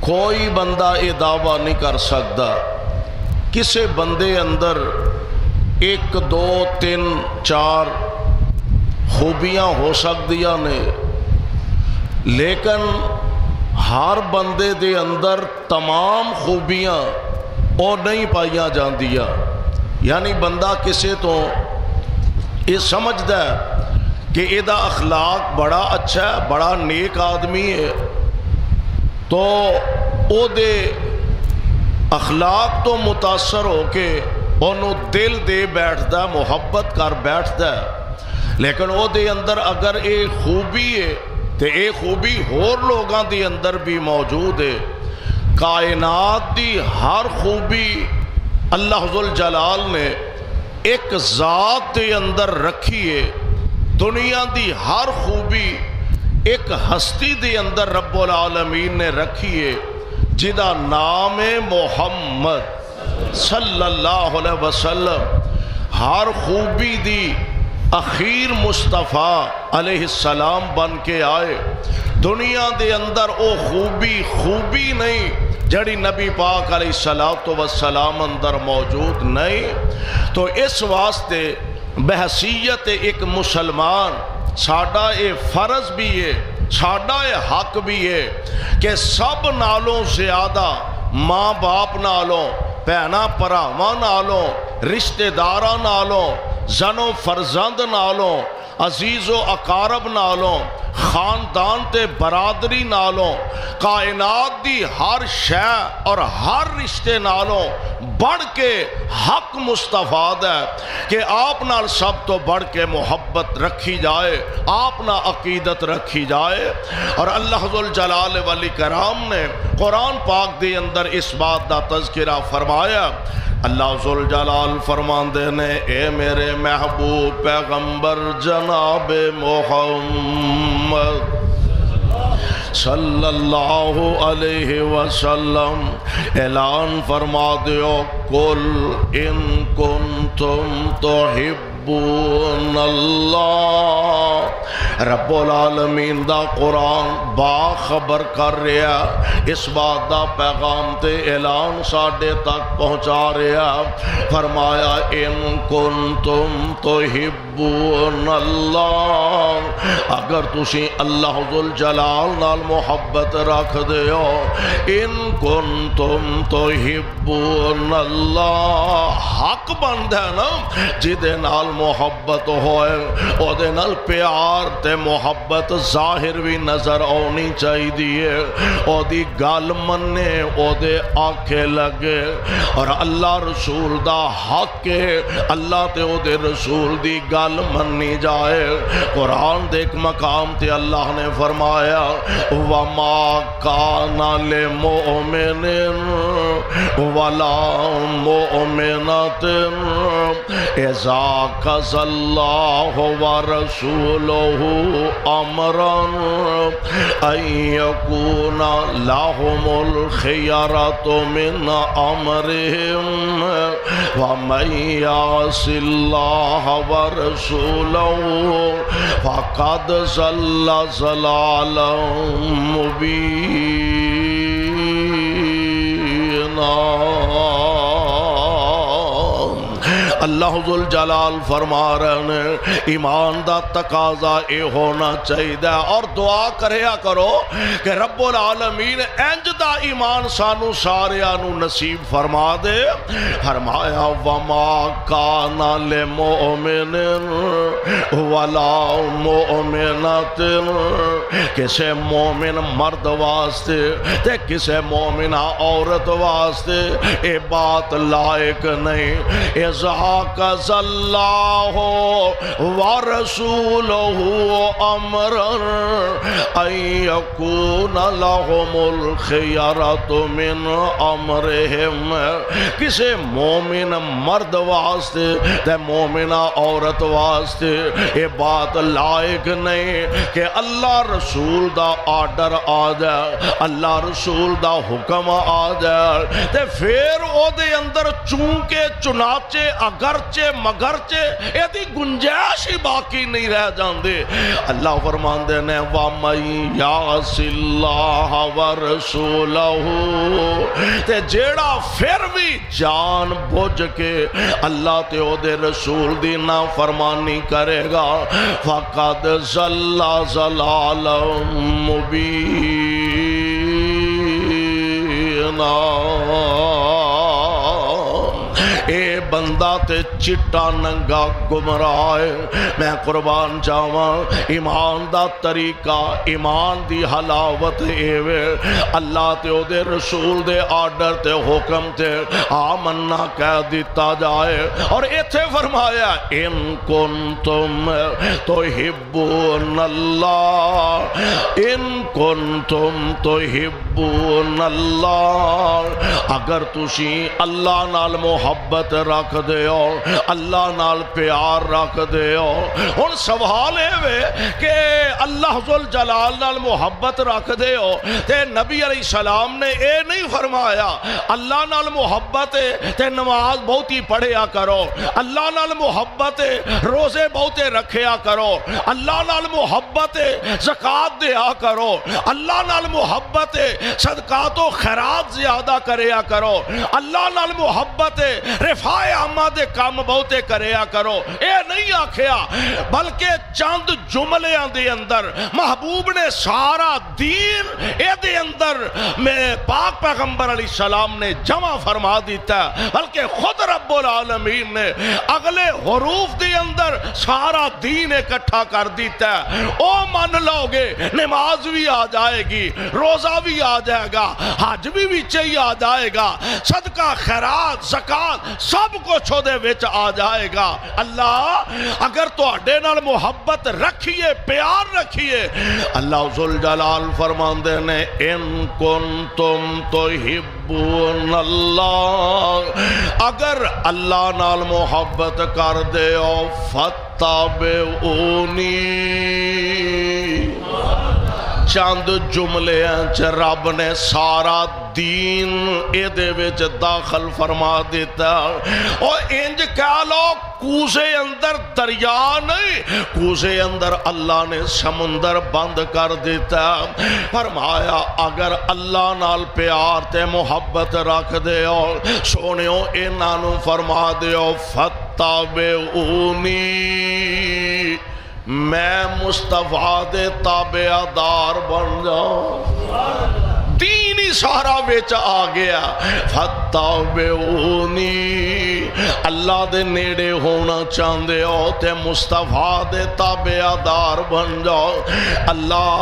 کوئی بندہ یہ دعویٰ نہیں کر سکتا کسی بندے اندر 1 2 3 4 خوبیاں ہو سکدیاں نے، لیکن ہر بندے دے اندر تمام خوبیاں اور نہیں پائیاں جاندیاں۔ یعنی بندہ کسے تو یہ سمجھدا ہے کہ یہ دا اخلاق بڑا اچھا ہے، بڑا نیک آدمی ہے، تو او دے اخلاق تو متاثر ہو کے انہوں دل دے بیٹھدا ہے، محبت کر بیٹھدا ہے، لیکن او دے اندر اگر ایک خوبی ہے تو ایک خوبی ہور لوگاں دے اندر بھی موجود ہے۔ کائنات دی ہر خوبی اللہ ذوالجلال نے ایک ذات دے اندر رکھی ہے، دنیا دی ہر خوبی ایک ہستی دے اندر رب العالمین نے رکھی ہے، جدا نام محمد صلی اللہ علیہ وسلم۔ ہر خوبی دی اخیر مصطفیٰ علیہ السلام بن کے آئے۔ دنیا دے اندر او خوبی نہیں جڑی نبی پاک علیہ السلام اندر موجود نہیں۔ تو اس واسطے بحیثیت ایک مسلمان ساڈا اے فرض بھی ہے، ساڈا اے حق بھی ہے کہ سب نالوں زیادہ ماں باپ نالوں، بہناں پراواں نالوں، رشتہ داراں نالوں، زن و فرزند نالوں، عزیز و اقارب نالوں، خاندان تے برادری نالوں، کائنات دی ہر شے اور ہر رشتے نالوں بڑھ کے حق مستفاد ہے کہ آپ نال سب تو بڑھ کے محبت رکھی جائے، آپ نہ عقیدت رکھی جائے۔ اور اللہ ذوالجلال والاکرام نے قرآن پاک دے اندر اس بات دا تذکرہ فرمایا۔ اللہ ذوالجلال فرماندے نے اے میرے محبوب پیغمبر جناب محمد صلی اللہ علیہ وسلم اعلان فرما دیو قل ان کنتم تحبون اللہ۔ رب العالمین دا قرآن باخبر کر رہا، اس بات دا پیغام تے اعلان ساڈے تک پہنچا رہا۔ فرمایا ان کنتم تحبون اللہ، اگر تسی اللہ ذوالجلال نال محبت رکھ دیو، ان کنتم تحبون اللہ، حق بندا ہے نا جدے نال محبت ہوئے او دے نال پیار تے محبت ظاہر بھی نظر آنی چاہیے، او دی گل منے، او دے آنکھیں لگے۔ اور اللہ رسول دا حق ہے، اللہ تے او دے رسول دی گل منی جائے۔ قرآن دے ایک مقام تے اللہ نے فرمایا وَمَا كَانَ لِمُؤْمِنٍ وَلَا مُؤْمِنَةٍ إِذَا قَضَى اللَّهُ وَرَسُولُهُ أَمْرًا أَن يَكُونَ لَهُمُ الْخِيَرَةُ مِنْ أَمْرِهِمْ وَمَن يَعْصِ اللَّهَ وَرَسُولَهُ فَقَدْ ضَلَّ ضَلَالًا مُبِينًا۔ اللہ ذوالجلال فرما رہے ہیں ایمان دا تقاضا اے ہونا چاہیے، اور دعا کریا کرو کہ رب العالمین انج دا ایمان سانو ساریانو نصیب فرما دے۔ فرمایا وَمَا كَانَ لِمُؤْمِنٍ وَلَا مُؤْمِنَةٍ، کسے مومن مرد واسطے تے کسے مومنہ عورت واسطے اے بات لائق نہیں۔ اذا قضى الله ورسوله أمرا أن يكون لهم الخيرة من أمرهم، کسی مومن مرد واسطے تے مومنہ عورت واسطے یہ بات لائق نہیں کہ اللہ رسول دا آرڈر آ جائے، اللہ رسول دا حکم آ جائے تے پھر او دے اندر چونکہ چنانچہ اگر اگرچہ مگرچہ ایدی گنجائش ہی باقی نہیں رہ جاندے۔ اللہ فرماندے نے وَمَن يَعْصِ اللَّهَ وَرَسُولَهُ، تے جیڑا پھر بھی جان بوجھ کے اللہ تے او دے رسول دی نافرمانی کرے گا فَقَدْ ضَلَّ ضَلَالًا مُبِينًا، اے بندہ تے چٹا ننگا گمراہ ہے۔ میں قربان جاواں ایمان دا طریقہ، ایمان دی حلاوت ایوے اللہ تے او دے رسول دے آرڈر تے حکم تے آمنا کہہ دیتا جائے، اور ایتھے فرمایا ان کنتم تحبون اللہ، ان کنتم تحبون اللہ، اگر تسی اللہ نال محبت رکھ دے ہو، اللہ نال پیار رکھ دے ہو۔ ہن سوال ہے کہ اللہ ذوالجلال نال محبت رکھ دے ہو تے نبی علیہ السلام نے اے نہیں فرمایا اللہ نال محبت تے نماز بہتی پڑھیا کرو، اللہ نال محبت روزے بہتے رکھیا کرو، اللہ نال محبت زکوٰۃ دیا کرو، اللہ نال محبت صدقات و خیرات زیادہ کریا کرو، اللہ نال محبت رفاع عامہ دے کام بہتے کریا کرو، اے نہیں آکھیا، بلکہ چند جملیاں دے اندر محبوب نے سارا دین اے دے اندر میں پاک پیغمبر علیہ السلام نے جمع فرما دیتا ہے، بلکہ خود رب العالمین نے اگلے حروف دے اندر سارا دین اکٹھا کر دیتا ہے۔ او مان لو گے نماز بھی آ جائے گی، روزہ بھی آ جائے گا، حج بھی وچے ہی آ جائے گا، صدقہ خیرات زکوٰۃ سب کچھ دے وچ آ جائے گا۔ اللہ اگر تواڈے نال محبت رکھیے، پیار رکھیے، اللہ ذوالجلال فرماندے نے ان کنتم تحبون اللہ، اگر اللہ نال محبت کر دے او فاتبعونی، چند جملے ہیں رب نے سارا دین اے دے وچ داخل فرما دیتا، اور انج کہہ لو کوزے اندر دریا نہیں، کوزے اندر اللہ نے سمندر بند کر دیتا۔ فرمایا اگر اللہ نال پیار تے محبت رکھ دے ہو سونیو انہاں نوں فرما دیو فاتبعونی، میں مصطفیٰ دے تابعدار بن جاؤں، دین ہی سارا وچ آ گیا۔ فاتبعونی، اللہ دے نیڑے ہونا چاہندے ہو تے مصطفیٰ دے تابعدار بن جاؤ۔ اللہ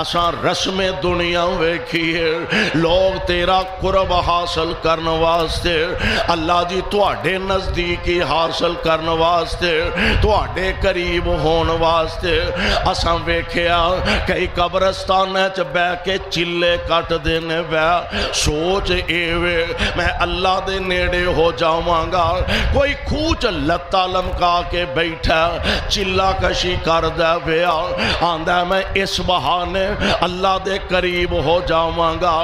اساں رسم دنیا ویکھیے، لوگ تیرا قرب حاصل کرنے واسطے، اللہ جی تواڈے نزدیکی حاصل کرنے واسطے، تواڈے قریب ہون واسطے اساں ویکھیا کئی قبرستان وچ بیٹھ کے چلے کٹ دینے بے، سوچ ایوے میں اللہ دے نیڑے ہو جاواں گا، کوئی کھوچ لتا لمکا کے بیٹھا چلا کشی کر دے پیا، آندا میں اس بہانے اللہ دے قریب ہو جاواں گا۔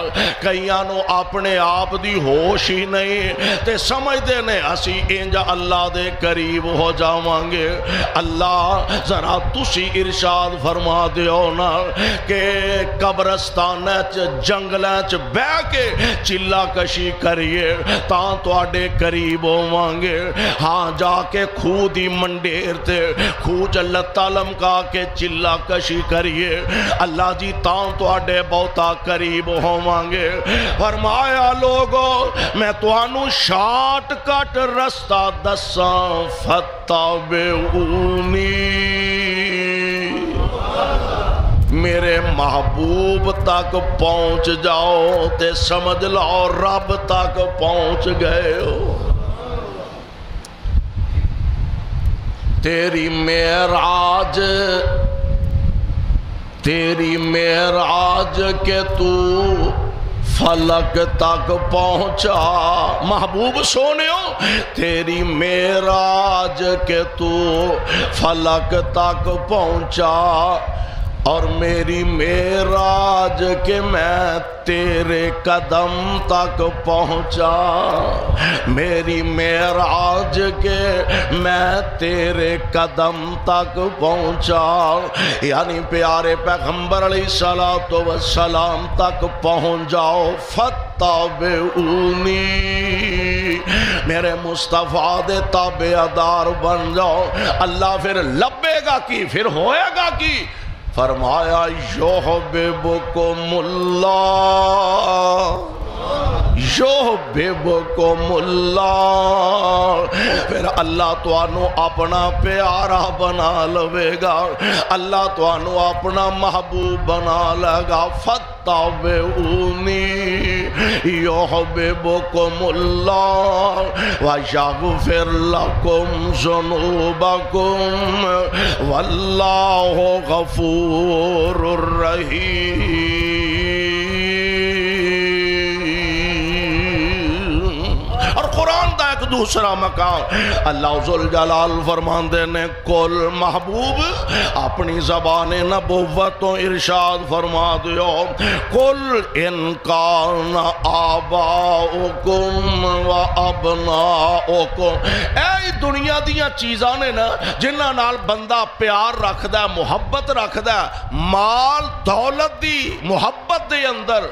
کئیاں نو اپنے آپ دی ہوش ہی نہیں تے سمجھ دے نے اسی انج اللہ دے قریب ہو جاواں گے۔ اللہ ذرا تسی ارشاد فرما دیو نا کہ قبرستان جنگلاں چ بہ کے چلا کشی کریے تاں تواڈے قریب ہوواں گے۔ ہاں جا کے کھو دی منڈیر تے کھو چ لتا لمکا کے چلا کشی کریے، اللہ جی تاں تواڈے بہتا قریب ہوواں گے۔ فرمایا لوگو میں تانوں شارٹ کٹ رستہ دساں، فاتبعونی، میرے محبوب تک پہنچ جاؤ تے سمجھ لو رب تک پہنچ گئے ہو۔ تیری معراج کے تو فلک تک پہنچا، محبوب سونیو تیری معراج کے تو فلک تک پہنچا، اور میری معراج کہ میں تیرے قدم تک پہنچا، میری معراج کہ میں تیرے قدم تک پہنچا، یعنی پیارے پیغمبر علیہ السلام تک پہنچ جاؤ۔ فتابعونی، میرے مصطفیٰ دے تابعدار بن جاؤ۔ اللہ پھر لبے گا کی، پھر ہوئے گا کی؟ فرمایا یحببکم اللہ، یحببکم اللہ، پھر اللہ تو انو اپنا پیارا بنا لوے گا، اللہ تو انو اپنا محبوب بنا لے گا۔ فتابعونی یحببکم اللہ ویغفر لکم ذنوبکم واللہ غفور الرحیم۔ اور قرآن دا ایک دوسرا مقام اللہ ذوالجلال فرماندے نے کل محبوب اپنی زبان نبوت و ارشاد فرما دیو، کل ان کان آباؤکم و ابناؤکم، اے دنیا دیاں چیزاں نے نا جنہاں نال بندہ پیار رکھ دا، محبت رکھ دا، مال دولت دی محبت دے اندر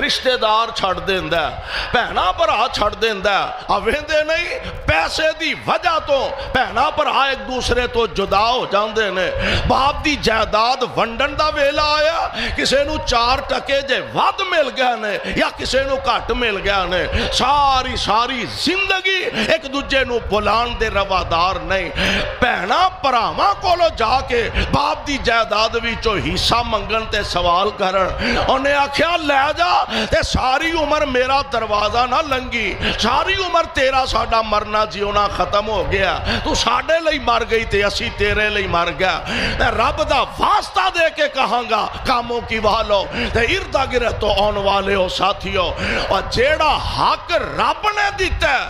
رشتہ دار چھڑ دیندہ ہے، پہنا برا چھڑ دیندہ ہے، اویندے نہیں پیسے دی وجہ تو پہنا برا ایک دوسرے تو جدا ہو جاندے نے۔ باپ دی جائیداد ونڈن دا ویلا آیا، کسے نو 4 ٹکے جے ود مل گیا نے یا کسے نو کٹ مل گیا نے، ساری زندگی ایک دوجے نو بلان دے روادار نہیں۔ پہنا پراواں کولو جا کے باپ دی جائیداد وچوں حصہ منگن تے سوال کرن، انہیں آکھیا لے جا تے ساری عمر میرا دروازہ نہ لنگی، ساری عمر تیرا ساڈا مرنا جیونا ختم ہو گیا، تو ساڈے لئی مر گئی تے اسی تیرے لئی مر گیا۔ تے رب دا واسطہ دے کے کہاں گا کاموں کی والو تے اردا گرہ تو آن والے ہو ساتھیو، اور جیڑا حق رب نے دیتا ہے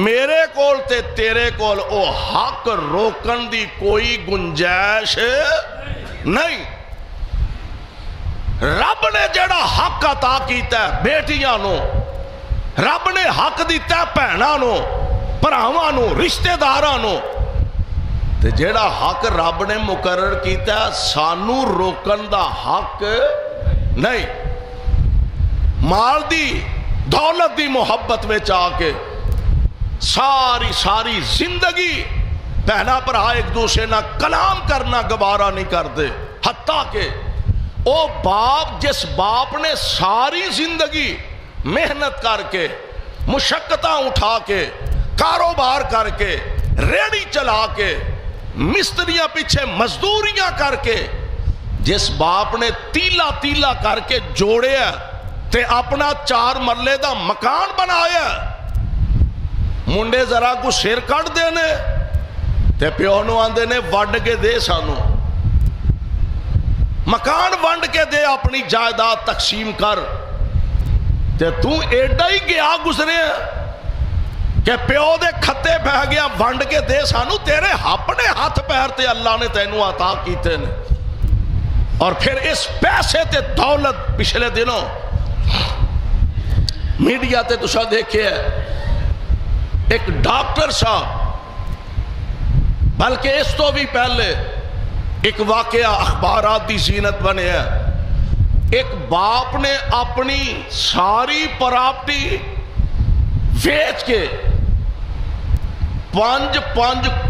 میرے کول تے تیرے کول او حق روکن دی کوئی گنجائش نہیں۔ رب نے جڑا حق عطا کیتا ہے بیٹیاں نو، رب نے حق دیتا ہے بہناں نو، بھراواں نو، رشتہ داراں نو، تے جڑا حق رب نے مقرر کیتا ہے سانو روکن دا حق نہیں۔ مال دی دولت دی محبت میں چاہ کے ساری زندگی بہنا بھرا ایک دوسرے نہ کلام کرنا گوارا نہیں کرتے، حتیٰ کہ او باپ جس باپ نے ساری زندگی محنت کر کے مشقتاں اٹھا کے کاروبار کر کے ریڑی چلا کے مستریاں پیچھے مزدوریاں کر کے جس باپ نے تیلا کر کے جوڑیا تے اپنا 4 مرلے دا مکان بنایا، منڈے ذرا کو سر کٹ دینے تے پیو نو آندے نے وڈ کے دے سانو، مکان ونڈ کے دے، اپنی جائیداد تقسیم کر، تے تو ایڈا ہی گیا گزرے کہ پیو دے کھتے بہ گیا ونڈ کے دے سانو، تیرے اپنے ہاتھ پیر تے اللہ نے تینوں عطا کیتے نے۔ اور پھر اس پیسے تے دولت پچھلے دنوں میڈیا تے تسا دیکھے ہے ایک ڈاکٹر صاحب، بلکہ اس تو بھی پہلے ایک واقعہ اخبارات دی زینت بنے ہے، ایک باپ نے اپنی ساری پراپرٹی ویچ کے 5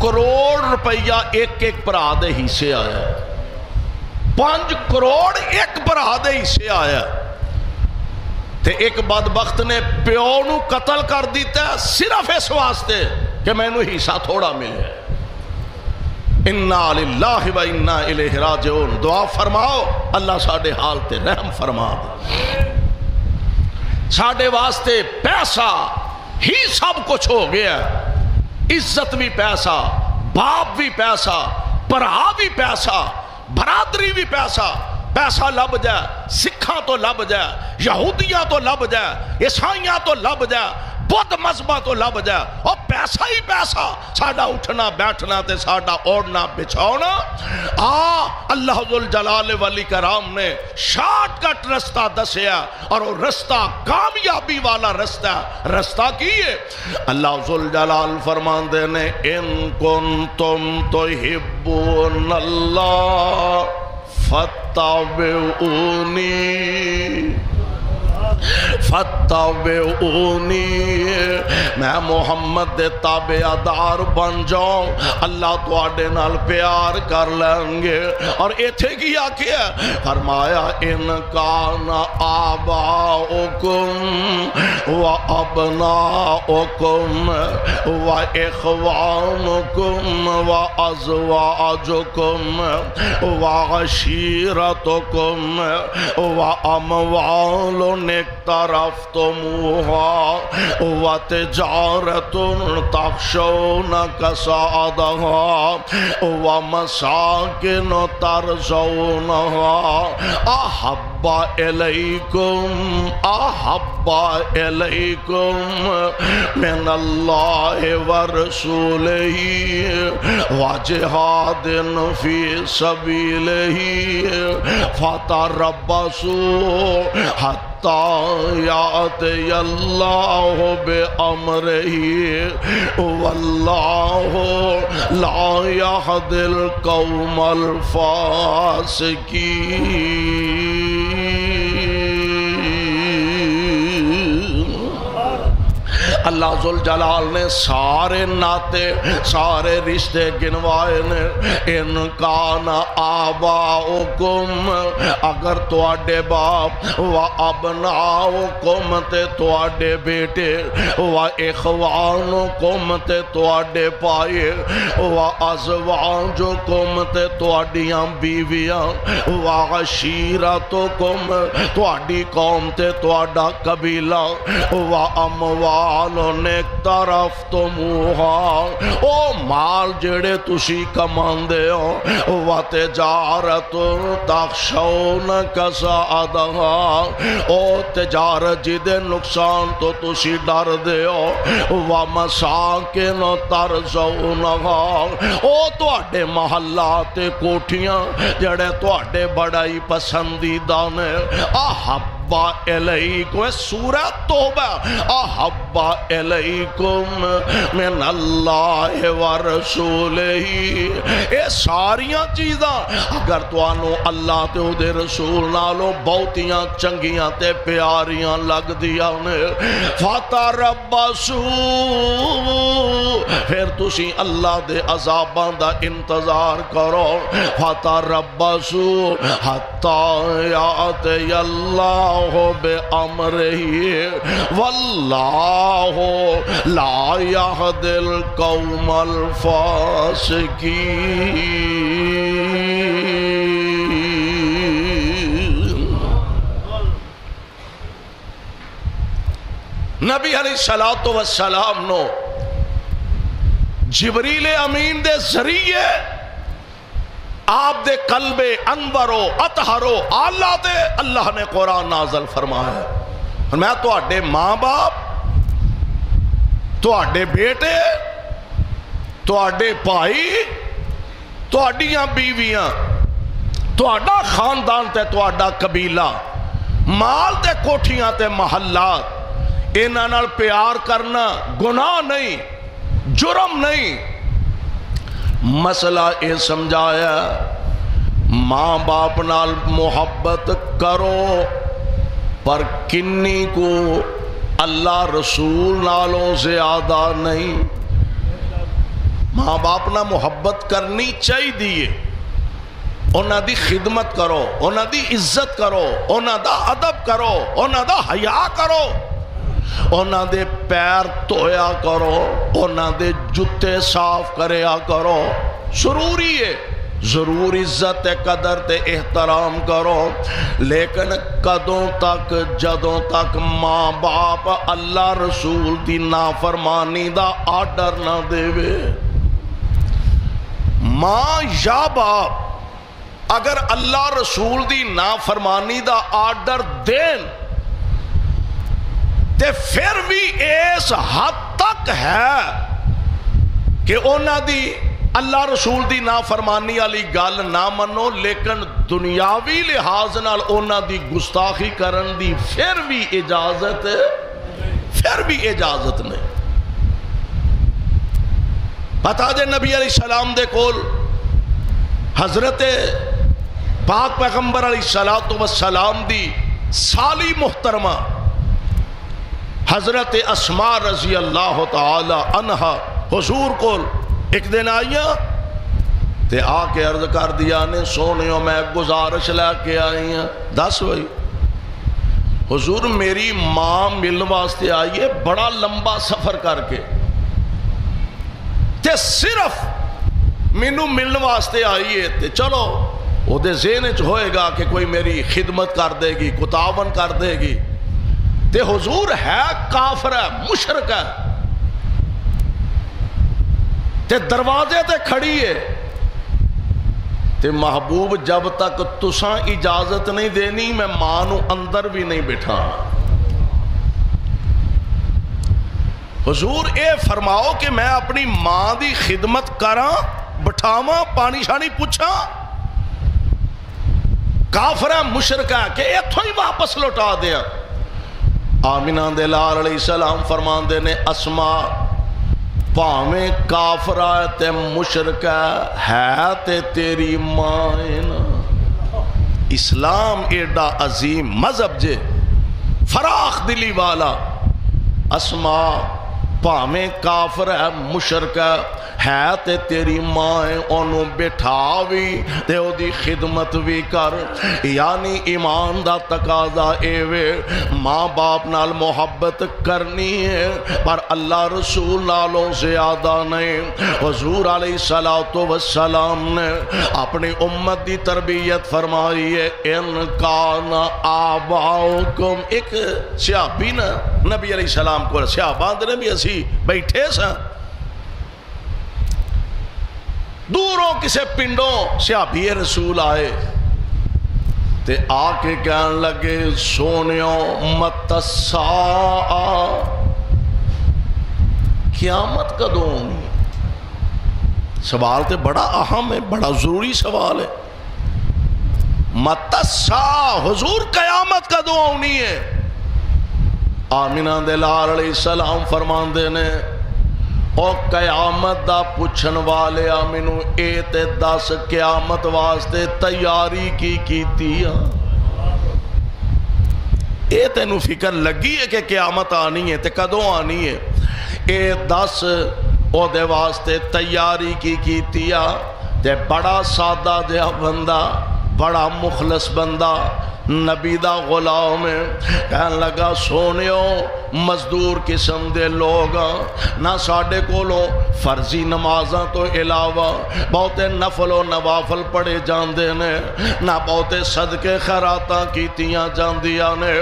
کروڑ روپیہ ایک برا دے حصے آیا، 5 کروڑ ایک برا دے حصے آیا، تے ایک بدبخت نے پیو نو قتل کر دیتا ہے صرف اس واسطے کہ میں نو حصہ تھوڑا ملے۔ اِنَّا لِلَّهِ وَإِنَّا إِلَيْهِ رَاجِعُونَ، دعا فرماؤ اللہ ساڑھے حال تے رحم فرما دے۔ ساڑھے واسطے پیسہ ہی سب کچھ ہو گیا، عزت بھی پیسہ، باپ بھی پیسہ، برا بھی پیسہ، برادری بھی پیسہ، پیسہ لب جائے، سکھاں تو لب جائے، یہودیاں تو لب جائے، عیسائیاں تو لب جائے، بدھ مذہبہ تو لب جائے اور پیسہ ہی پیسہ ساڑا اٹھنا بیٹھنا تے ساڑا اوڑنا بچھونا اللہ ذوالجلال والی کرام نے شارٹ کٹ رستہ دسیا اور وہ رستہ کامیابی والا رستہ کی ہے اللہ ذوالجلال فرماندے نے ان کنتم تحبون اللہ فتابعونی میں محمد دے تابعدار بن جاؤں اللہ تو آڈے نال پیار کر لیں گے اور ایتھے کیا کیا فرمایا ان کان آباؤکم و ابناؤکم و اخوانکم و ازواجکم و عشیرتکم و اموال اقترفتموها وتجارة تخشون كسادها ومساكن ترضونها أحب إليكم من الله ورسوله وجهاد في سبيله فتربصوا حتى يأتي الله بأمره والله لا يهدي القوم الفاسقين اللہ ذوالجلال نے سارے ناتے سارے رشتے گنوائے نے ان کان آباؤکم اگر تواڈے باپ و ابناؤکم تے تواڈے بیٹے و اخوانکم تے تواڈے پائے و ازواجکم تے تواڈیاں بیویاں و عشیرتکم تواڈی قوم تے تواڈا قبیلہ و اموال نیک طرف تموہا او مال جڑے تسی کماندے ہو و تجارت تخشون کسادہا او تجارت جدے نقصان تو تسی ڈر دے ہو و مساکن ترضونہا او تو اڈے محلات کوٹھیاں جڑے تو اڈے بڑائی پسندیدہ نے احب الیکم سورہ توبہ احب الیکم من اللہ ورسولہ اے ساریاں چیزاں اگر توانو اللہ تے او دے رسول نالو بہتیاں چنگیاں تے پیاریاں لگ دیا نے فتربصوا پھر تسی اللہ دے عذاباں دا انتظار کرو فتربصوا حتی یاتی اللہ بِأَمْرِهِ وَاللَّهُ لَا يَهْدِي الْقَوْمَ الْفَاسِقِينَ نبی علیہ السلام نو جبریل امین دے ذریعے آپ دے قلب انورو اطہرو آلہ دے اللہ نے قرآن نازل فرمایا ہے میں تو اڈے ماں باپ تو اڈے بیٹے تو اڈے پائی تو اڈیاں بیویاں تو اڈا خاندان تے تو اڈا قبیلہ مال تے کوٹھیاں تے محلات انہاں نال پیار کرنا گناہ نہیں جرم نہیں مسئلہ اے سمجھایا ماں باپ نال محبت کرو پر کنی کو اللہ رسول نالوں زیادہ نہیں ماں باپ نہ محبت کرنی چاہی دیئے انہاں دی خدمت کرو انہاں دی عزت کرو انہاں دا ادب کرو انہاں دا حیا کرو انہاں دے پیر تویا کرو انہاں دے جتے صاف کریا کرو ضروری ہے ضرور عزت قدر تے احترام کرو لیکن کدوں تک جدوں تک ماں باپ اللہ رسول دی نافرمانی دا آرڈر نہ دے وے ماں یا باپ اگر اللہ رسول دی نافرمانی دا آرڈر دین تے پھر بھی اس حد تک ہے کہ اونا دی اللہ رسول دی نافرمانی والی گل نہ منو، لیکن دنیاوی لحاظ نال اونا دی گستاخی کرن دی پھر بھی اجازت نہیں۔ بتا دے نبی علیہ السلام دے کول حضرت پاک پیغمبر علیہ السلام دی سالی محترمہ حضرت اسماء رضی اللہ تعالی عنہا حضور کول ایک دن آئیاں تے آ کے عرض کر دیا نے سونیوں میں گزارش لے کے آئی ہیں۔ دس بھائی حضور میری ماں ملن واسطے آئی ہے بڑا لمبا سفر کر کے، تے صرف مینوں ملن واسطے آئی ہے، تے چلو وہ دے ذہن وچ ہوئے گا کہ کوئی میری خدمت کر دے گی، کو تعاون کر دے گی۔ تے حضور ہے کافر ہے، مشرک ہے، تے دروازے تے کھڑی ہے، تے محبوب جب تک تساں اجازت نہیں دینی میں ماں نو اندر بھی نہیں بٹھا۔ حضور اے فرماؤ کہ میں اپنی ماں دی خدمت کراں، بٹھاواں، پانی شانی پوچھاں؟ کافر ہے، مشرک ہے کہ ایتھوں ہی واپس لوٹا دیا۔ آمینہ دے لال علیہ السلام فرماندے نے اسماء پاویں کافر ہے تے مشرک ہے تے تیری ماں نا۔ اسلام ایڈا عظیم مذہب جے، فراخ دلی والا۔ اسماء پاویں کافر ہے مشرک ہے تے تیری ماں انہوں بٹھا بھی تے او دی خدمت بھی کر۔ یعنی ایمان دا تقاضا اے وے ماں باپ نال محبت کرنی ہے پر اللہ رسول نالوں زیادہ نہیں۔ حضور علیہ السلام نے اپنی امت دی تربیت فرمائی ہے ان کان آباؤکم۔ ایک صحابی نا نبی علیہ السلام کو صحابہ نے بھی اسی بیٹھے سا دوروں کسے پنڈوں صحابی رسول آئے تے آ کے کہنے لگے سونیوں مت الساعہ، قیامت کدوں ہونی؟ سوال تے بڑا اہم ہے، بڑا ضروری سوال ہے۔ مت الساعہ، حضور قیامت کدوں ہونی ہے؟ آمینہ دے لال علیہ السلام فرماندے نے او قیامت دا پوچھن والے آمینو اے تے دس قیامت واسطے تیاری کی کیتی ہے؟ اے تینو فکر لگی ہے کہ قیامت آنی ہے تے کدوں آنی ہے؟ اے دس او دے واسطے تیاری کی کیتی ہے؟ تے بڑا سادہ دیا بندہ، بڑا مخلص بندہ، نبی دا غلام کہنے لگا سونیوں مزدور قسم دے لوگ نہ ساڑھے کولو فرضی نمازاں تو علاوہ بہتے نفل و نوافل پڑے جاندے نے، نہ بہتے صدقے خیراتاں کیتیاں جاندیاں نے۔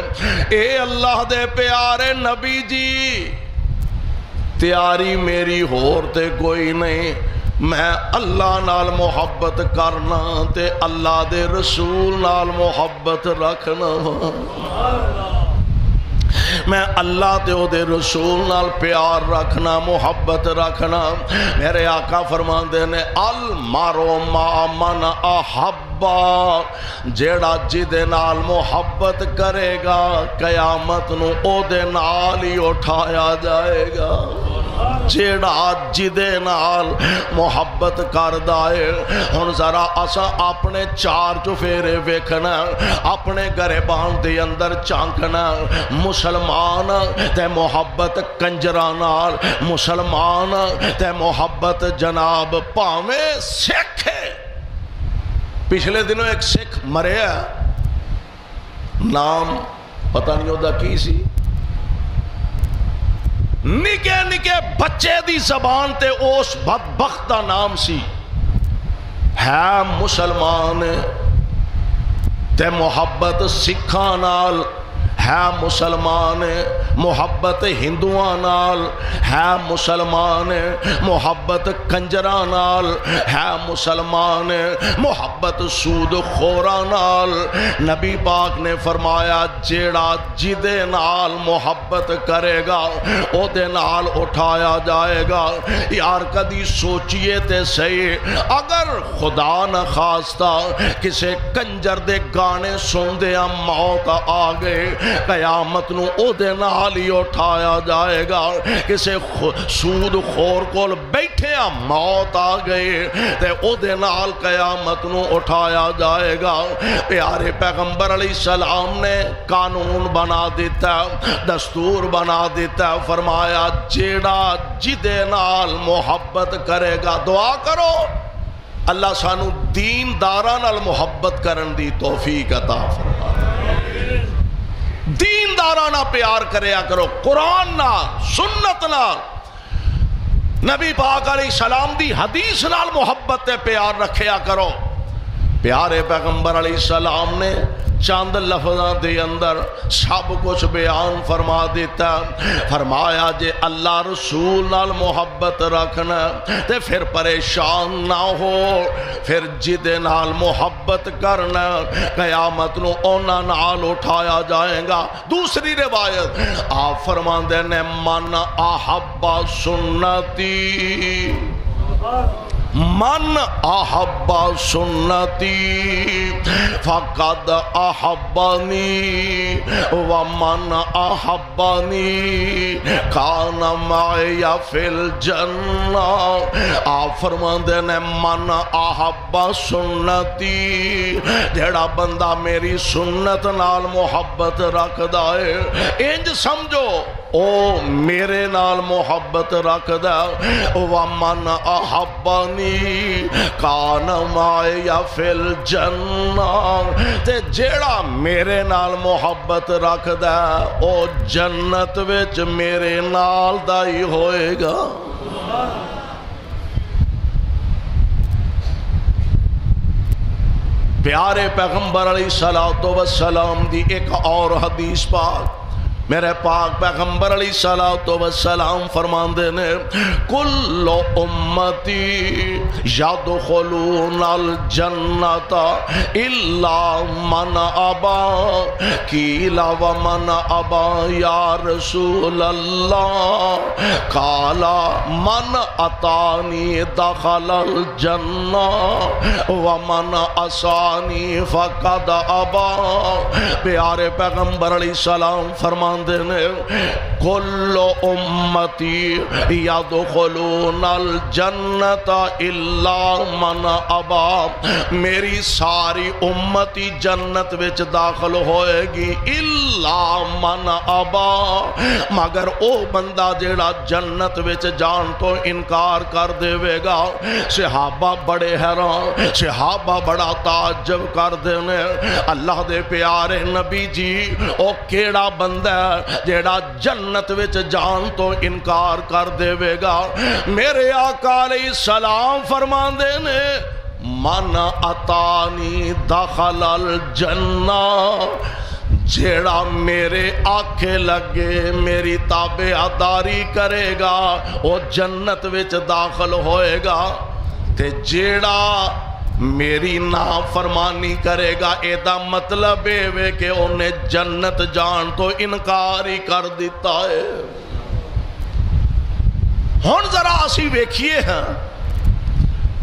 اے اللہ دے پیارے نبی جی تیاری میری ہور تے کوئی نہیں، میں اللہ نال محبت کرنا تے اللہ دے رسول نال محبت رکھنا، میں اللہ تے او دے رسول نال پیار رکھنا، محبت رکھنا۔ میرے آقا فرماندے نے المارو ما من احبا، جیڑا جدے نال محبت کرے گا قیامت نو او دے نال ہی اٹھایا جائے گا۔ جیڑا جدے نال محبت کر دائے۔ ہن ذرا اسا اپنے چار چفیرے ویکھنا، اپنے گریبان دے اندر چانکنا، مسلمان تے محبت کنجراں نال، مسلمان تے محبت جناب پاویں سکھ ہے۔ پچھلے دنوں ایک سکھ مریا، نام پتہ نہیں ہوتا کی سی، نکے نکے بچے دی زبان تے اس بدبخت دا نام سی، ہے مسلمان تے محبت سکھاں نال ہے مسلمان محبت ہندوؤں نال، ہے مسلمان محبت کنجراں نال، ہے مسلمان محبت سود خوراں نال۔ نبی پاک نے فرمایا جیڑا جدے نال محبت کرے گا او دے نال اٹھایا جائے گا۔ یار کدی سوچئے تے صحیح، اگر خدا نہ خواستہ کسے کنجر دے گانے سن دے موت آ گئے، قیامت نو او دے نال ہی اٹھایا جائے گا۔ کسے سود خور کول بیٹھے موت آ گئے تے او دے نال قیامت نو اٹھایا جائے گا۔ پیارے پیغمبر علیہ السلام نے قانون بنا دیتا، دستور بنا دیتا، فرمایا جیڑا جدے نال محبت کرے گا، دعا کرو اللہ سانو دین داراں نال محبت کرن دی توفیق عطا فرمائے۔ دین داراں نال پیار کریا کرو، قرآن نال، سنت نال، نبی پاک علیہ السلام دی حدیث نال محبت تے پیار رکھیا کرو۔ پیارے پیغمبر علیہ السلام نے چند لفظاں دے اندر سب کچھ بیان فرما دیتا، فرمایا جے اللہ رسول نال محبت رکھنا تے پھر پریشان نہ ہو، پھر جدے نال محبت کرنا قیامت نو اونا نال اٹھایا جائے گا۔ دوسری روایت آپ فرماندے نے من احب سنتی، من احب سنتی فقد احبنی ومن احبنی کان معی فی الجنہ۔ آپ فرماندے نے من احب سنتی، جیڑا بندہ میری سنت نال محبت رکھ دائے، انج سمجھو او میرے نال محبت رکھ دا، ومن احبنی کان معی فی الجنہ، تے جیڑا میرے نال محبت رکھ دا او جنت وچ میرے نال دا ہی ہوئے گا۔ پیارے پیغمبر علیہ السلام دی ایک اور حدیث پاک میرے پاک پیغمبر علیہ السلام فرماندے نے کل امتی یدخلون الجنت الا من ابا، قیل ومن ابا یا رسول اللہ، قال من اتانی دخل الجنہ ومن عصانی فقد ابا۔ پیارے پیغمبر علیہ السلام فرمان نے کل امتی یدخلون الجنت الا من ابا، میری ساری امتی جنت وچ داخل ہوئے گی، الا من ابا، مگر او بندہ جیڑا جنت وچ جان تو انکار کر دے گا۔ صحابہ بڑے حیران، صحابہ بڑا تعجب کر دینے، اللہ دے پیارے نبی جی او کیڑا بندہ جیڑا جنت وچ جان تو انکار کر دے گا؟ میرے آقا علیہ السلام فرماندے نے من اتانی دخل الجنہ، جیڑا میرے آنکھیں لگے میری تابعداری کرے گا وہ جنت وچ داخل ہوئے گا، تے جیڑا میری نافرمانی کرے گا ایدہ مطلب ہے کہ انہیں جنت جان تو انکار ہی کر دیتا ہے۔ ہن ذرا اسی ویکھیے ہیں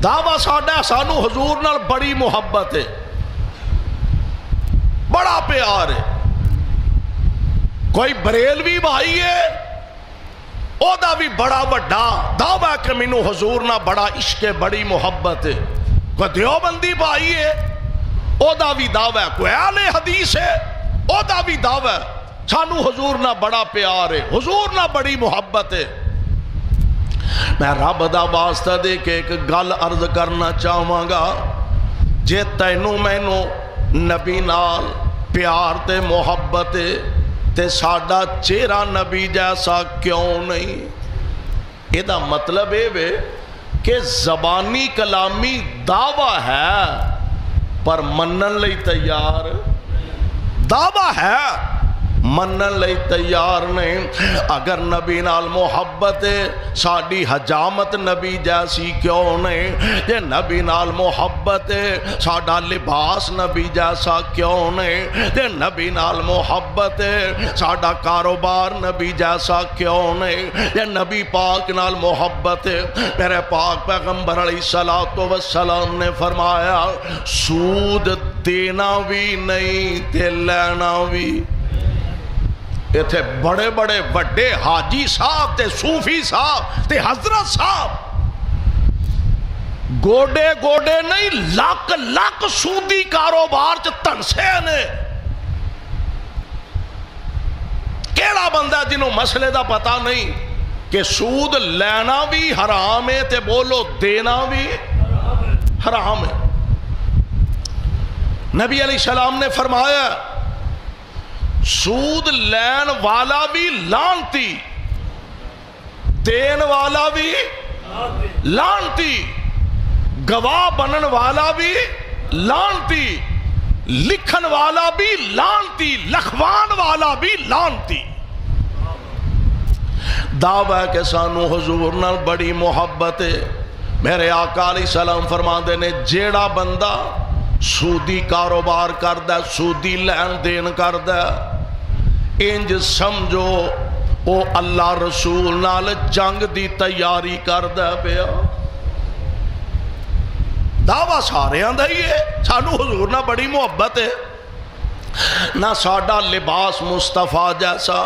دعویٰ ساڈا سانو حضور نال بڑی محبت ہے، بڑا پیار ہے۔ کوئی بریلوی بھائی ہے او دا بھی بڑا وڈا دعویٰ کہ مینوں حضور نال بڑا عشق ہے، بڑی محبت ہے۔ کوئی دیوبندی بھائی ہے او دا بھی دعویٰ، کوئی اہل حدیث ہے او دا بھی دعویٰ سانو حضور نہ بڑا پیار ہے، حضور نہ بڑی محبت ہے۔ میں رب دا واسطہ دے کے ایک گل عرض کرنا چاہواں گا، جے تینوں مینوں نبی نال پیار تے محبت تے ساڈا چہرہ نبی جیسا کیوں نہیں؟ یہ دا مطلب ہے کہ زبانی کلامی دعویٰ ہے پر منن لئی تیار، دعویٰ ہے منن لئی تیار نہیں. اگر نبی نال محبت ہے ساڈی حجامت نبی جیسی کیوں نہیں؟ جے نبی نال محبت ہے ساڈا لباس نبی جیسا کیوں نہیں؟ جے نبی نال محبت ہے ساڈا کاروبار نبی جیسا کیوں نہیں؟ جے نبی پاک نال محبت ہے، میرے پاک پیغمبر علیہ السلام نے فرمایا سود دینا بھی نہیں تے لینا بھی. ایتھے بڑے بڑے وڈے حاجی صاحب تے صوفی صاحب تے حضرت صاحب گوڑے گوڑے نہیں لاکھ لاکھ سودی کاروبار چ تنسے نے. کیڑا بندہ جنہوں مسئلے دا پتہ نہیں کہ سود لینا بھی حرام ہے تے بولو دینا بھی حرام ہے. نبی علیہ السلام نے فرمایا سود لین والا بھی لانتی، دین والا بھی لانتی، گواہ بنن والا بھی لانتی، لکھن والا بھی لانتی، لکھوان والا بھی لانتی. دعویٰ کہ سانو حضور نال بڑی محبت ہے. میرے آقا علیہ السلام فرماندے نے جیڑا بندہ سودی کاروبار کردہ سودی لین دین کردہ انج سمجھو او اللہ رسول نال جنگ دی تیاری کردہ پیا. دعویٰ سارے آندہ ہی ہے سانو حضور نال بڑی محبت ہے. نہ ساڈا لباس مصطفیٰ جیسا،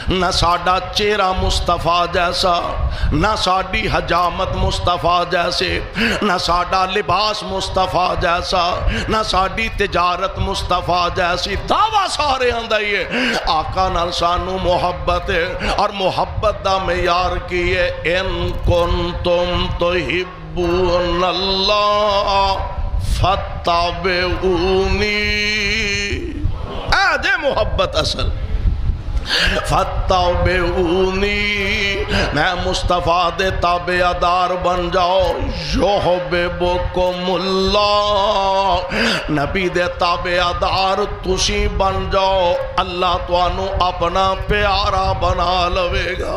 نہ ساڈا چہرہ مصطفیٰ جیسا، نہ ساڈی حجامت مصطفیٰ جیسے، نہ ساڈا لباس مصطفیٰ جیسا، نہ ساڈی تجارت مصطفیٰ جیسی. دعویٰ سارے آندہ ہی ہے آقا نال سانو محبت ہے. اور محبت دا معیار کی ہے ان کنتم تحبون اللہ فاتبعونی. جے محبت اصل فاتبعونی، میں مصطفیٰ دے تابعدار بن جاؤ. یحببکم اللہ، نبی دے تابعدار تسی بن جاؤ اللہ توانو اپنا پیارا بنا لوے گا.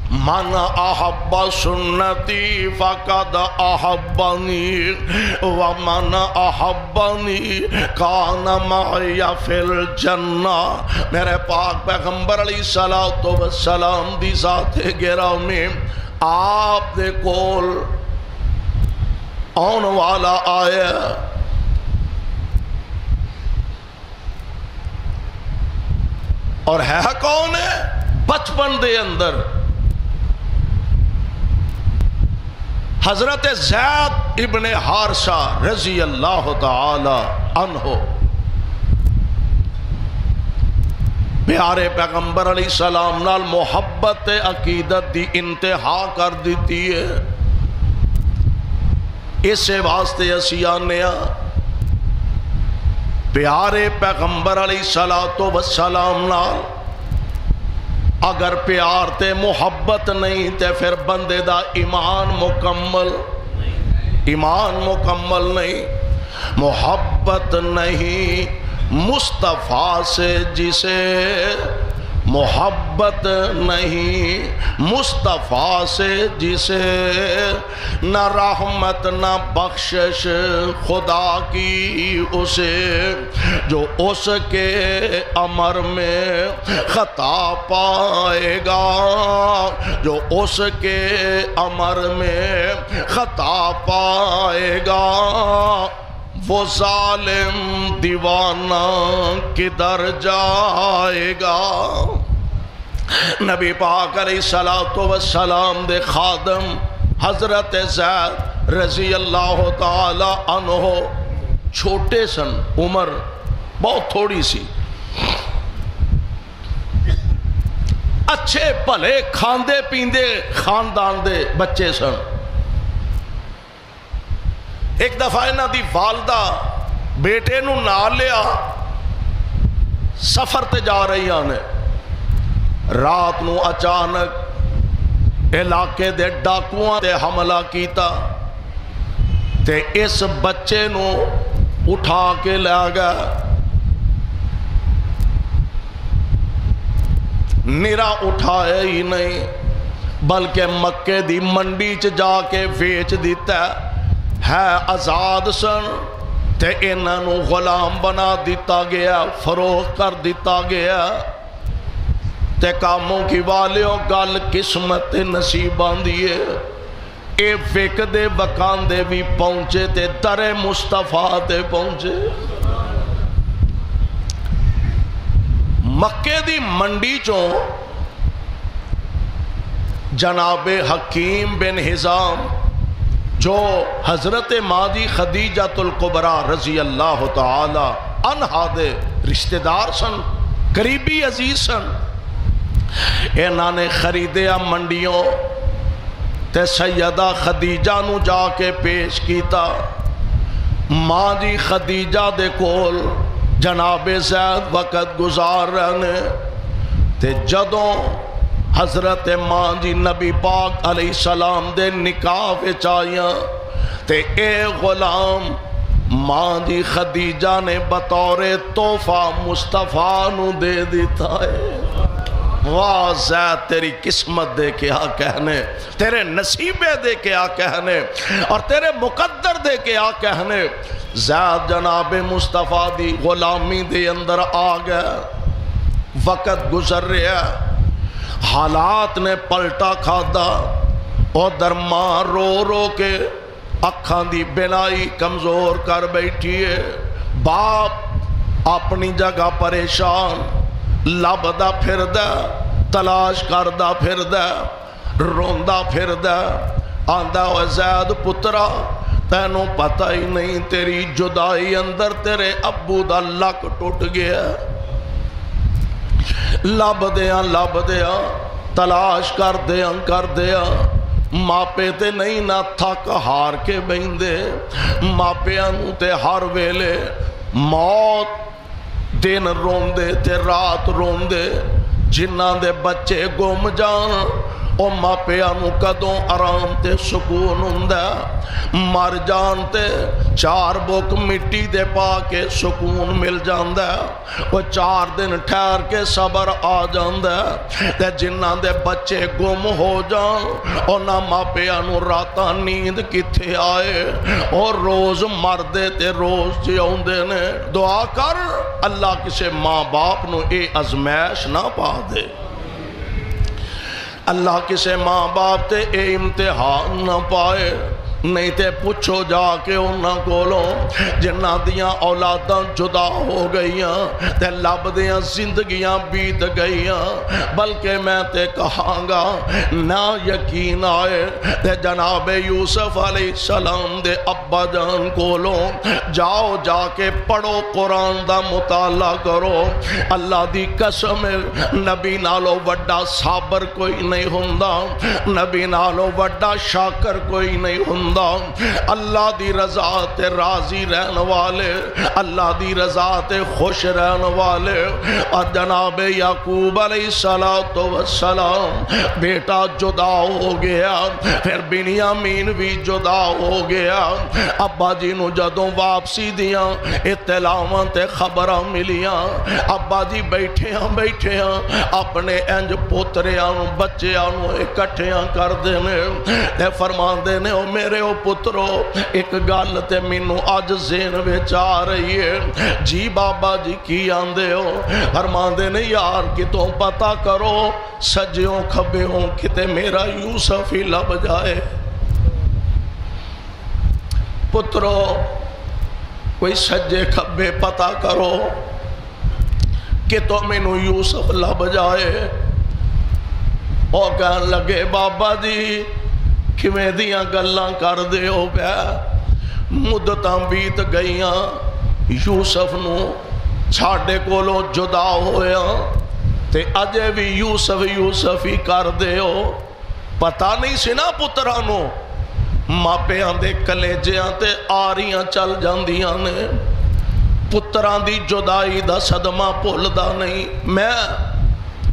من احب سنتی فقد احبنی ومن احبنی کان معی فی الجنہ. میرے پاک پیغمبر علیہ السلام دی ذات گرامی آپ دے کول آن والا آیا اور ہے کون ہے؟ بچپن دے اندر حضرت زید ابن حارثہ رضی اللہ تعالی عنہ پیارے پیغمبر علیہ السلام نال محبت عقیدت دی انتہا کر دیتی ہے. اسے واسطے اسی آنے پیارے پیغمبر علیہ السلام نال اگر پیار تے محبت نہیں تے پھر بندے دا ایمان مکمل نہیں. محبت نہیں مصطفیٰ سے جسے محبت نہیں مصطفیٰ سے جسے نہ رحمت نہ بخشش خدا کی اسے جو اس کے امر میں خطا پائے گا جو اس کے امر میں خطا پائے گا وہ ظالم دیوانہ کدھر جائے گا. نبی پاک علیہ السلام دے خادم حضرت زید رضی اللہ تعالی عنہ چھوٹے سن، عمر بہت تھوڑی سی، اچھے بھلے کھاندے پیندے خاندان دے بچے سن. ایک دفعہ انہاں دی والدہ بیٹے نو نال لیا سفر تے جا رہی آنے، رات نو اچانک علاقے دے ڈاکوਆਂ تے حملہ کیتا تے اس بچے نو اٹھا کے لے گیا نرا اٹھایا ہی نہیں بلکہ مکے دی منڈی چ جا کے ویچ دیتا ہے آزاد سن تے انہاں نو غلام بنا دیتا گیا فروخت کر دیتا گیا تے کاموں کی والیوں گل قسمت نصیبان دیئے اے فک دے بکان دے بھی پہنچے تے در مصطفیٰ تے پہنچے مکے دی منڈی چوں جناب حکیم بن حزام جو حضرت ماجی خدیجۃ الکبریٰ رضی اللہ تعالی عنہا دے رشتہ دار سن قریبی عزیز سن انہاں نے خریدیا منڈیوں تے سیدہ خدیجہ نو جا کے پیش کیتا ماں جی خدیجہ دے کول جناب زید وقت گزار رہنے تے جدوں حضرت ماں جی نبی پاک علیہ السلام دے نکاح وچ آئیاں تے اے غلام ماں جی خدیجہ نے بطور تحفہ مصطفیٰ نو دے دیتا ہے واہ زید تیری قسمت دے کیا کہنے تیرے نصیبے دے کیا کہنے اور تیرے مقدر دے کیا کہنے زید جناب مصطفیٰ دی غلامی دے اندر آ گیا وقت گزر رہا حالات نے پلٹا کھادا اور درماں رو رو کے اکھاں دی بینائی کمزور کر بیٹھی ہے باپ اپنی جگہ پریشان لبدا پھر دا تلاش کردہ پھر دا روندہ پھر دا آندہ و زید پترا تینوں پتہ ہی نہیں تیری جدائی اندر تیرے ابو دا لک ٹوٹ گیا لب دیا تلاش کر دیا ماپے تے نہیں نہ تھک ہار کے بہندے ماپیاں نو تے ہر ویلے موت دن روندے تے رات روندے جنہاں دے بچے گم جان او ماپیاں نو کدوں آرام تے سکون ہوندا مر جان تے چار بک مٹی دے پا کے سکون مل جاندا او چار دن ٹھہر کے صبر آ جاندا تے جنہاں دے بچے گم ہو جان او نہ ماپیاں نو راتاں نیند کتھے آئے اور روز مردے تے روز جیوندے نے دعا کر اللہ کسے ماں باپ نو اے ازمائش نہ پا دے اللہ کسے ماں باپ تے اے امتحان نہ پائے نہیں تے پوچھو جا کے انہاں کولوں جنہ دیاں اولاداں جدا ہو گئیاں تے لب دیاں زندگیاں بیت گئیاں بلکہ میں تے کہاں گا نہ یقین آئے تے جناب یوسف علیہ السلام دے ابا جان کولوں جاؤ جا کے پڑھو قرآن دا مطالعہ کرو اللہ دی قسم نبی نالو وڈا صابر کوئی نہیں ہوندا نبی نالو وڈا شاکر کوئی نہیں ہوندا اللہ دی رضا تے راضی رہن والے اللہ دی رضا تے خوش رہن والے اور جناب یعقوب علیہ السلام بیٹا جدا ہو گیا پھر بنیامین بھی جدا ہو گیا ابا جی نو جدوں واپسی دیاں اطلاعاں تے خبراں ملیاں ابا جی بیٹھے ہاں اپنے انج پوتریاں بچیاں نو اکٹھیاں کر دینے تے فرمان دینے او میرے او پترو ایک گل تے مینوں اج ذہن وچ آ رہی ہے جی بابا جی کی آندے ہو فرماندے نے یار کتوں پتہ کرو سجیوں کھبیوں کتے میرا یوسف ہی لب جائے پترو کوئی سجے کھبے پتہ کرو کتوں مینوں یوسف لب جائے اور کہن لگے بابا جی کھویں دیاں گلاں کر دے ہو پیا مدتاں بیت گئیاں یوسف نو چھاڑے کولوں جدا ہویا تے اجے بھی یوسف ہی کر دے ہو پتہ نہیں سی نا پترانو ماپیاں دے کلیجیاں تے آریاں چل جاندیاں نے پتران دی جدائی دا صدمہ پھولدا نہیں میں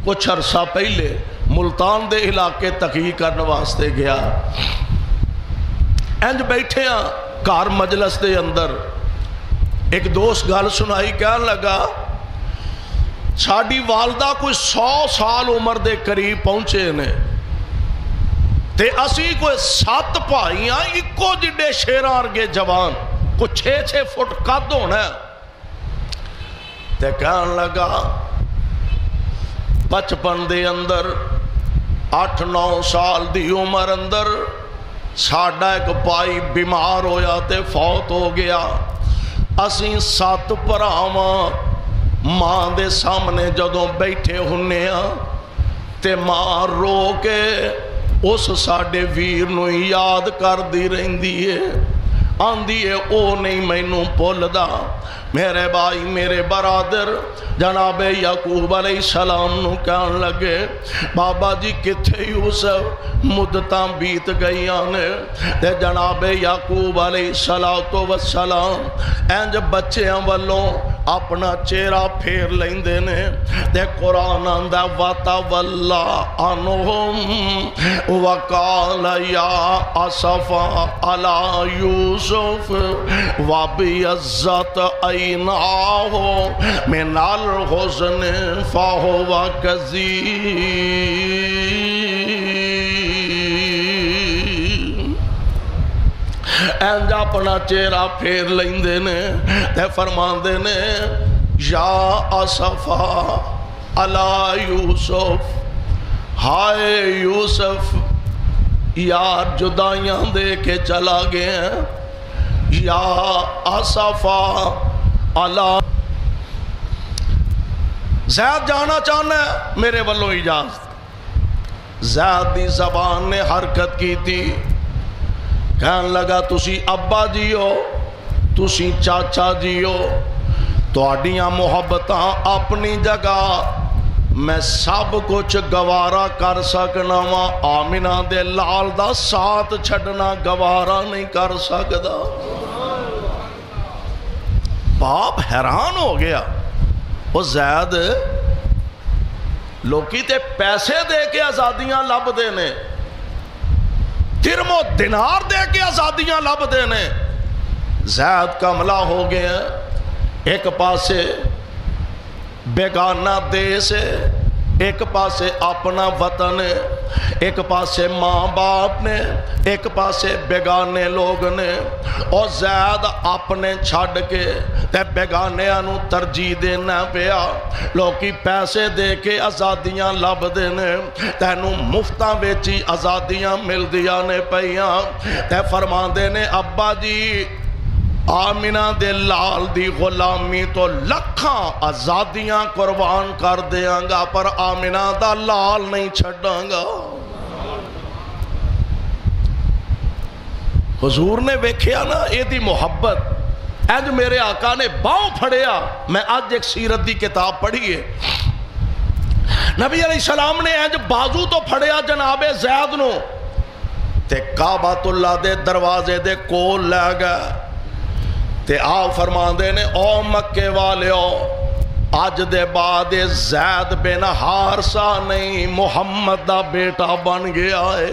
کچھ عرصہ پہلے ملتان دے علاقے تحقیق کرنے واسطے گیا انج بیٹھے ہاں کار مجلس دے اندر ایک دوست گل سنائی کہنے لگا ساڈی والدہ کوئی 100 سال عمر دے قریب پہنچے نے تے اسی کوئی 7 بھائی ہاں اکو جڈے شیراں ورگے جوان کو 6 فٹ قد ہونا ہے تے کہن لگا بچپن دے اندر 8-9 سال دی عمر اندر ساڈا ایک بھائی بیمار ہویا تے فوت ہو گیا اسی 7 بھراواں ماں دے سامنے جدوں بیٹھے ہونے ہاں تے ماں رو کے اس ساڈے ویر نو یاد کر دی رہندی ہے آندی ہے او نہیں مینوں بھولدا میرے بھائی میرے برادر جناب یعقوب علیہ السلام نو کہن لگے بابا جی کتھے یوسف مدتاں بیت گئیاں نے تے جناب یعقوب علیہ السلام انج بچیاں والوں اپنا چہرہ پھیر لیندے نے تے قرآن آندا وَتَوَلَّا عَنْهُمْ وَقَالَ يَا أَسَفَا عَلَى يُوسُفَ وَابْيَضَّتْ عَيْنَاهُ مِنَ الْحُزْنِ فَهُوَ كَظِيمٌ انج اپنا چہرہ پھیر لیندے نے تے فرماندے نے یا اسفا علی یوسف ہائے یوسف یار جدائیاں دے کے چلا گئے ہیں یا اسفا علی زید جانا چاہنا ہے میرے والوں اجازت زید دی زبان نے حرکت کی تھی کہن لگا تسی ابا جی ہو تسی چاچا جی ہو تواڈیاں محبتاں اپنی جگہ میں سب کچھ گوارا کر سکنا وا آمنہ دے لال دا ساتھ چھڑنا گوارا نہیں کر سکدا باپ حیران ہو گیا وہ زید لوکی تے پیسے دے کے آزادیاں لب دینے درم و دینار دے کے آزادیاں لب دینے زید کملا ہو گیا ایک پاسے بیگانہ دیس ہے ایک پاسے اپنا وطن ہے ایک پاسے ماں باپ نے ایک پاسے بیگانے لوگ نے اور زید اپنے چھڑ کے تے بیگانے انو ترجیح دینا پیا لوکی پیسے دے کے آزادیاں لب دینے تینو مفتاں بیچی آزادیاں مل دیا نے پیاں تے فرمان دینے ابا جی آمنہ دے لال دی غلامی تو لکھاں آزادیاں قربان کر دیاں گا پر آمنہ دا لال نہیں چھڑاں گا حضور نے ویکھیا نا اے دی محبت اج میرے آقا نے باؤں پھڑیا میں آج ایک سیرت دی کتاب پڑھی ہے نبی علیہ السلام نے اج بازو تو پھڑیا جناب زید نو تے کعبۃ اللہ دے دروازے دے کول لے گئے تے آپ فرمان دے نے او مکے والے آج دے بعد زید بن حارثہ نہیں محمد دا بیٹا بن گیا ہے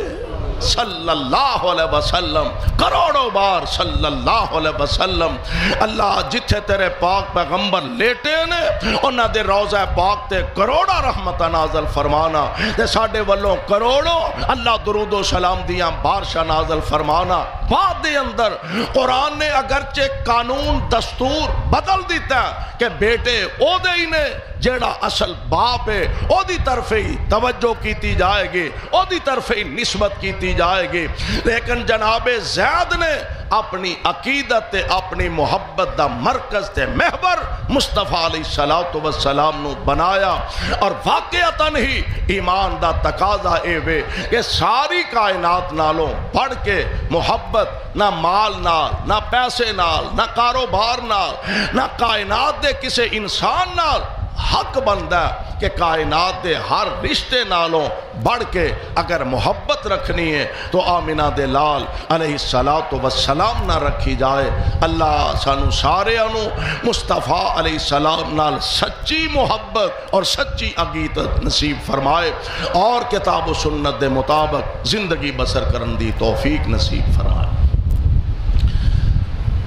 صلی اللہ علیہ وسلم کروڑوں بار صلی اللہ علیہ وسلم اللہ جتھے تیرے پاک پیغمبر لیٹے نے انہاں دے روضہ پاک تے کروڑا رحمت نازل فرمانا تے ساڑھے والوں کروڑوں اللہ درود و سلام دیاں بارشہ نازل فرمانا بعد دے اندر قرآن نے اگرچہ قانون دستور بدل دیتا ہے کہ بیٹے او دے ہی نے جیڑا اصل باپ ہے او دی طرف ہی توجہ کیتی جائے گی او دی طرف ہی نسبت کیتی جائے گی لیکن جناب زید نے اپنی عقیدت اپنی محبت دا مرکز تے محور مصطفیٰ علیہ السلام نو بنایا اور واقعتاً ہی ایمان دا تقاضا اے وے کہ ساری کائنات نالوں پڑھ کے محبت نہ مال نال نہ پیسے نال نہ کاروبار نال نہ کائنات دے کسے انسان نال حق بندہ ہے کہ کائنات دے ہر رشتے نالوں بڑھ کے اگر محبت رکھنی ہے تو آمنہ دے لال علیہ السلام نہ رکھی جائے اللہ سانو سارے انو مصطفیٰ علیہ السلام نال سچی محبت اور سچی عقیدت نصیب فرمائے اور کتاب و سنت دے مطابق زندگی بسر کرن دی توفیق نصیب فرمائے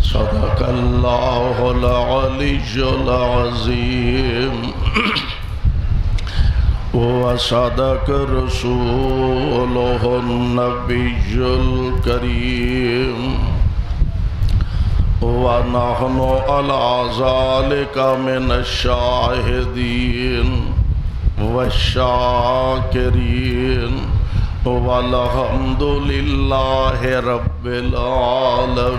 صدق اللہ العلی العظیم وصدق رسوله النبي الكريم ونحن على ذلك من الشاهدين والشاكرين والحمد لله رب العالمين.